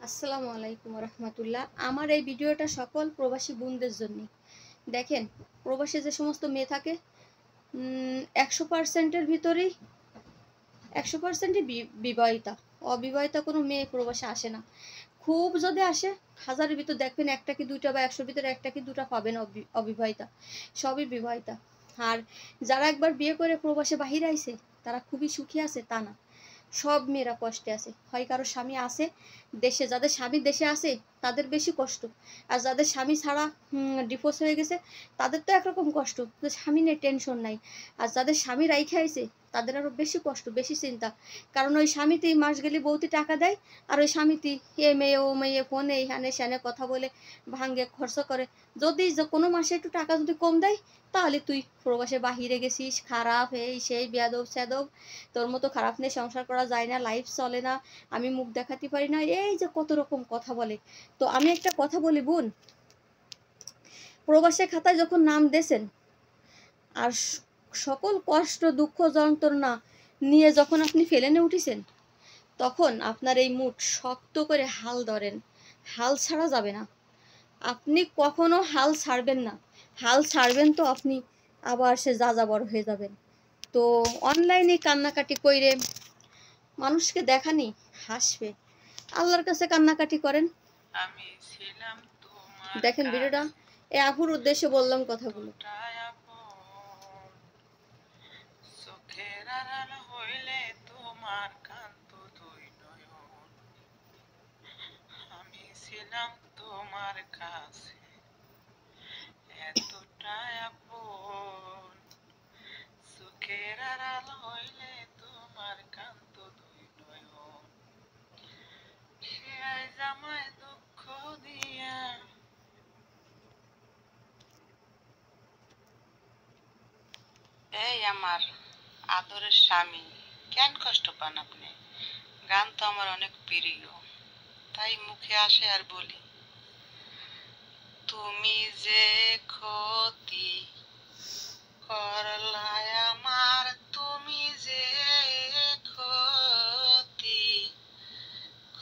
আসসালামু আলাইকুম রহমতুল্লাহ। আমার এই ভিডিওটা সকল প্রবাসী বোনদের জন্য। দেখেন, প্রবাসী যে সমস্ত মেয়ে থাকে 100%-এর ভিতরেই 100%ই বিবাহিতা। অবিবাহিতা কোনো মেয়ে প্রবাসে আসে না। খুব যদি আসে, হাজারের ভিতর দেখবেন একটা কি দুইটা বা 100-র ভিতরে একটা কি দুটা পাবেন অবিবাহিতা। সবই বিবাহিতা। আর যারা একবার বিয়ে করে প্রবাসে বাহিরে আইছে তারা খুবই সুখী আছে তা না, সব মেয়েরা কষ্টে আছে। হয় কারো স্বামী আছে দেশে, যাদের স্বামী দেশে আছে তাদের বেশি কষ্ট। আর যাদের স্বামী ছাড়া ডিভোর্স হয়ে গেছে তাদের তো একরকম কষ্ট, যে স্বামী নেই, টেনশন নাই। আর যাদের স্বামী রাইখে আইছে তাদের আরো বেশি কষ্ট, বেশি চিন্তা। কারণ ওই স্বামীতেই মাস গেলে বউতি টাকা দেয়, আর ওই স্বামীতেই এ মেয়ে ও মেয়ে ফোনে এইখানে সেনে কথা বলে ভাঙ্গে খরচ করে। যদি কোনো মাসে একটু টাকা যদি কম দেয় তাহলে তুই প্রবাসে বাহিরে গেছিস, খারাপ এই সেই বেয়াদব স্যাদব, তোর মতো খারাপ নিয়ে সংসার করা যায় না, লাইফ চলে না, আমি মুখ দেখাতে পারি না, এই যে কত রকম কথা বলে। তো আমি একটা কথা বলি বোন, প্রবাসে খাতায় যখন নাম দেছেন আর সকল কষ্ট দুঃখ যন্ত্রণা নিয়ে যখন আপনি ফেলেনে উঠেছেন, তখন আপনার এই মুঠ শক্ত করে হাল ধরেন, হাল ছাড়া যাবে না। আপনি কখনো হাল ছাড়বেন না। হাল ছাড়বেন তো আপনি আবার সে যাযাবর হয়ে যাবেন। তো অনলাইনে কান্নাকাটি কইরে মানুষকে দেখানি হাসবে, আল্লাহর কাছে কান্নাকাটি করেন। দেখেন ভিডিওটা, এ আপুর উদ্দেশ্যে বললাম কথাগুলো। আমি ছিলাম তোমার কাছে এতটাই আপন, চোখের আড়াল হইলে তোমার কান্ত দুই নয়ন, সে আজ আমায় দুঃখ দিয়া। এই আমার আদরের স্বামী, কেন কষ্ট পান আপনি? গান তো আমার অনেক প্রিয়, তাই মুখে আসে আর বলি। তুমি যে ক্ষতি করলায় আমার, তুমি যে ক্ষতি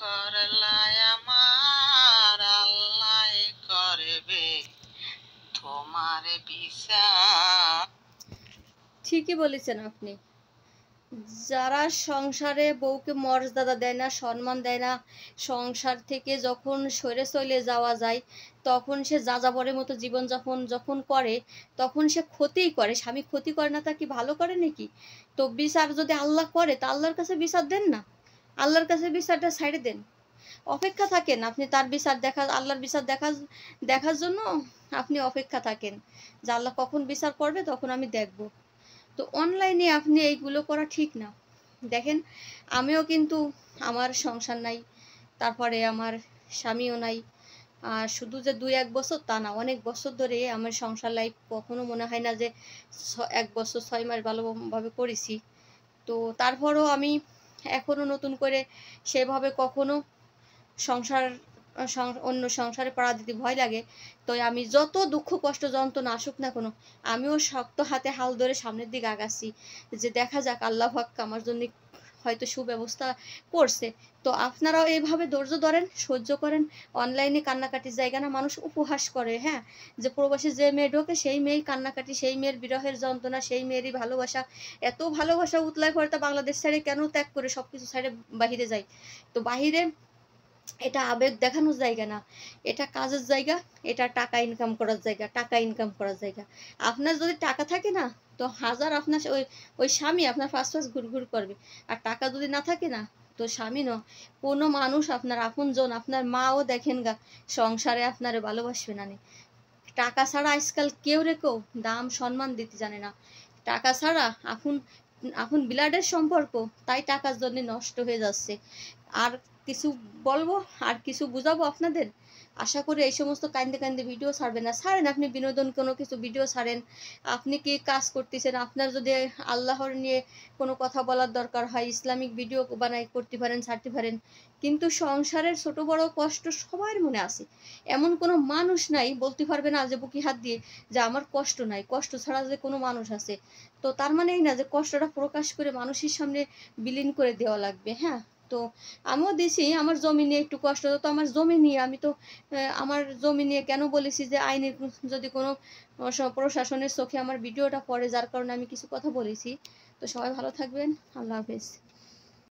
করলায় আমার, আল্লাহ করবে তোমার বিচার। ঠিকই বলেছেন আপনি। যারা সংসারে বউকে মর্যাদা দেয় না, সম্মান দেয় না, সংসার থেকে যখন সরে চলে যাওয়া যায় তখন সে যাযাবরের মতো জীবনযাপন যখন করে, তখন সে ক্ষতিই করে। স্বামী ক্ষতি করে না তা কি ভালো করে নাকি? তো বিচার যদি আল্লাহ করে তা আল্লাহর কাছে বিচার দেন না, আল্লাহর কাছে বিচারটা ছাইড়ে দেন। অপেক্ষা থাকেন আপনি তার বিচার দেখা, আল্লাহর বিচার দেখার জন্য আপনি অপেক্ষা থাকেন যে আল্লাহ কখন বিচার করবে তখন আমি দেখব। তো অনলাইনে আপনি এইগুলো করা ঠিক না। দেখেন, আমিও কিন্তু, আমার সংসার নাই, তারপরে আমার স্বামীও নাই। আর শুধু যে 2-1 বছর তা না, অনেক বছর ধরে আমার সংসার লাইফ, কখনো মনে হয় না যে 1 বছর 6 মাস ভালোভাবে করেছি। তো তারপরও আমি এখনো নতুন করে সেভাবে কখনো সংসার অন্য সংসারে পাড়া দিতে ভয় লাগে। তো আমি যত দুঃখ কষ্ট যন্ত্রণা আসুক না কেন, আমিও শক্ত হাতে হাল ধরে সামনের দিকে আগাচ্ছি, যে দেখা যাক আল্লাহ পাক আমার জন্য হয়তো সুব্যবস্থা করছে। তো আপনারাও এইভাবে ধৈর্য ধরেন, সহ্য করেন। অনলাইনে কান্নাকাটির জায়গা না, মানুষ উপহাস করে, হ্যাঁ, যে প্রবাসী যে মেয়ে ঢোকে সেই মেয়েই কান্নাকাটি, সেই মেয়ের বিরহের যন্ত্রণা, সেই মেয়েরই ভালোবাসা, এত ভালোবাসা উতলায় পড়ে তা বাংলাদেশ ছেড়ে কেন ত্যাগ করে সবকিছু ছেড়ে বাহিরে যায়। তো বাহিরে এটা আবেগ দেখানোর জায়গা না, এটা কাজের জায়গা, এটা টাকা ইনকাম করার জায়গা, টাকা ইনকাম করার জায়গা। আপনার যদি টাকা থাকে না, তো হাজার আপনার ওই ওই স্বামী আপনার ফার্স্ট ঘুরঘুর করবে। আর টাকা যদি না থাকে না, তো স্বামী ন, কোনো মানুষ আপনার আপনজন, আপনার মাও দেখেন গা, সংসারে আপনারে ভালোবাসবে না। টাকা ছাড়া আজকাল কেউ রেখেও দাম সম্মান দিতে জানে না। টাকা ছাড়া আপন আপন ব্লাডের সম্পর্ক তাই টাকার জন্য নষ্ট হয়ে যাচ্ছে। আর কিছু বলবো, আর কিছু বুঝাবো আপনাদের, আশা করি এই সমস্ত কান্দে কান্দে ভিডিও ছাড়বেন না। ছাড়েন আপনি বিনোদন কোনো কিছু ভিডিও ছাড়েন, আপনি কি কাজ করতেছেন, আপনার যদি আল্লাহর নিয়ে কোনো কথা বলার দরকার হয় ইসলামিক ভিডিও বানাই করতে পারেন, ছাড়তে পারেন। কিন্তু সংসারের ছোট বড় কষ্ট সবার মনে আছে। এমন কোনো মানুষ নাই বলতে পারবে না যে বুকে হাত দিয়ে যে আমার কষ্ট নাই, কষ্ট ছাড়া যে কোনো মানুষ আছে। তো তার মানে এই না যে কষ্টটা প্রকাশ করে মানুষের সামনে বিলীন করে দেওয়া লাগবে, হ্যাঁ। তো আমিও দিছি, আমার জমি নিয়ে একটু কষ্ট, তো আমার জমি নিয়ে আমি তো আমার জমি নিয়ে কেন বলেছি যে আইনের যদি কোনো প্রশাসনের চোখে আমার ভিডিওটা পড়ে, যার কারণে আমি কিছু কথা বলেছি। তো সবাই ভালো থাকবেন। আল্লাহ হাফেজ।